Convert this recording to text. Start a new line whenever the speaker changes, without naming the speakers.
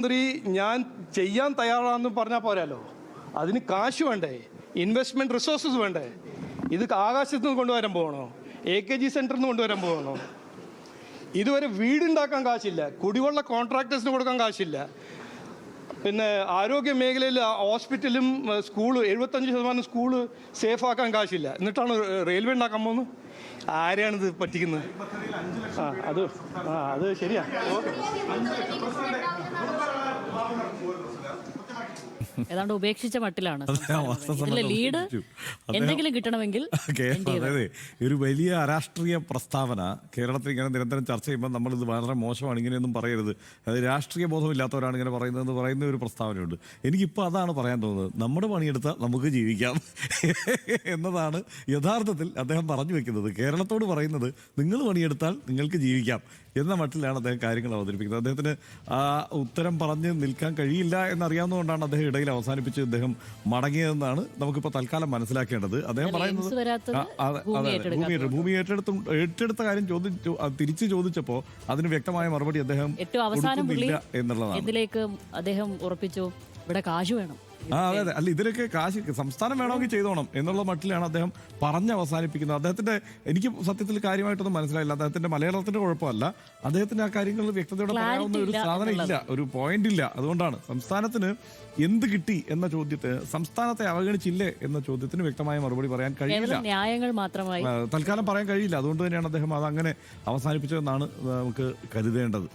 മന്ത്രി ഞാൻ ചെയ്യാൻ തയ്യാറാണെന്ന് പറഞ്ഞാൽ പോരാലോ, അതിന് കാശ് വേണ്ടേ, ഇൻവെസ്റ്റ്മെൻറ്റ് റിസോഴ്സസ് വേണ്ടേ? ഇത് ആകാശത്ത് നിന്ന് കൊണ്ടുവരാൻ പോകണോ? AKG സെൻറ്ററിൽ നിന്ന് കൊണ്ടുവരാൻ പോകണോ? ഇതുവരെ വീടുണ്ടാക്കാൻ കാശില്ല, കുടിവെള്ള കോൺട്രാക്ടേഴ്സിന് കൊടുക്കാൻ കാശില്ല, പിന്നെ ആരോഗ്യ മേഖലയിൽ ഹോസ്പിറ്റലും സ്കൂള് 75% സ്കൂള് സേഫാക്കാൻ കാശില്ല. എന്നിട്ടാണ് റെയിൽവേ ഉണ്ടാക്കാൻ പോകുന്നത്. ആരെയാണിത് പറ്റിക്കുന്നത്? അത് ശരിയാ.
ഏതാണ്ട് ഉപേക്ഷിച്ച മട്ടിലാണ് ലീഡ്. എന്തെങ്കിലും കിട്ടണമെങ്കിൽ
അതെ, ഒരു വലിയ അരാഷ്ട്രീയ പ്രസ്താവന കേരളത്തിൽ ഇങ്ങനെ നിരന്തരം ചർച്ച ചെയ്യുമ്പോൾ നമ്മളിത് വളരെ മോശമാണ്, ഇങ്ങനെയൊന്നും പറയരുത്, അത് രാഷ്ട്രീയ ബോധമില്ലാത്തവരാണ് ഇങ്ങനെ പറയുന്നതെന്ന് പറയുന്ന ഒരു പ്രസ്താവനയുണ്ട്. എനിക്കിപ്പോൾ അതാണ് പറയാൻ തോന്നുന്നത്. നമ്മുടെ പണിയെടുത്താൽ നമുക്ക് ജീവിക്കാം എന്നതാണ് യഥാർത്ഥത്തിൽ അദ്ദേഹം പറഞ്ഞു വെക്കുന്നത്. കേരളത്തോട് പറയുന്നത് നിങ്ങൾ പണിയെടുത്താൽ നിങ്ങൾക്ക് ജീവിക്കാം എന്ന മട്ടിലാണ് അദ്ദേഹം കാര്യങ്ങൾ അവതരിപ്പിക്കുന്നത്. അദ്ദേഹത്തിന് ആ ഉത്തരം പറഞ്ഞ് നിൽക്കാൻ കഴിയില്ല എന്നറിയാവുന്നതുകൊണ്ടാണ് അദ്ദേഹം ഇടയിൽ അവസാനിപ്പിച്ച് അദ്ദേഹം മടങ്ങിയതെന്നാണ് നമുക്കിപ്പോൾ തൽക്കാലം മനസ്സിലാക്കേണ്ടത്. അദ്ദേഹം പറയുന്നത് ഭൂമി ഏറ്റെടുത്ത കാര്യം തിരിച്ചു ചോദിച്ചപ്പോൾ അതിന് വ്യക്തമായ മറുപടി അദ്ദേഹം കൊടുക്കുന്നില്ല എന്നുള്ളതാണ്.
ഇതിലേക്ക് അദ്ദേഹം ഉറപ്പിച്ചു ഇവിടെ കാശ് വേണം.
അതെ. അല്ല, ഇതിലൊക്കെ കാശ് സംസ്ഥാനം വേണമെങ്കിൽ ചെയ്തോണം എന്നുള്ള മട്ടിലാണ് അദ്ദേഹം പറഞ്ഞ് അവസാനിപ്പിക്കുന്നത്. അദ്ദേഹത്തിന്റെ എനിക്ക് സത്യത്തിൽ കാര്യമായിട്ടൊന്നും മനസ്സിലായില്ല. അദ്ദേഹത്തിന്റെ മലയാളത്തിന്റെ കുഴപ്പമല്ല, അദ്ദേഹത്തിന് ആ കാര്യങ്ങളിൽ വ്യക്തതയോടെ പറയാവുന്ന ഒരു സാധനം ഇല്ല, ഒരു പോയിന്റ് ഇല്ല. അതുകൊണ്ടാണ് സംസ്ഥാനത്തിന് എന്ത് കിട്ടി എന്ന ചോദ്യത്തിന്, സംസ്ഥാനത്തെ അവഗണിച്ചില്ലേ എന്ന ചോദ്യത്തിന് വ്യക്തമായ മറുപടി പറയാൻ കഴിയില്ല,
ന്യായങ്ങൾ മാത്രമായി
തൽക്കാലം പറയാൻ കഴിയില്ല. അതുകൊണ്ട് തന്നെയാണ് അദ്ദേഹം അത് അങ്ങനെ അവസാനിപ്പിച്ചതെന്നാണ് നമുക്ക് കരുതേണ്ടത്.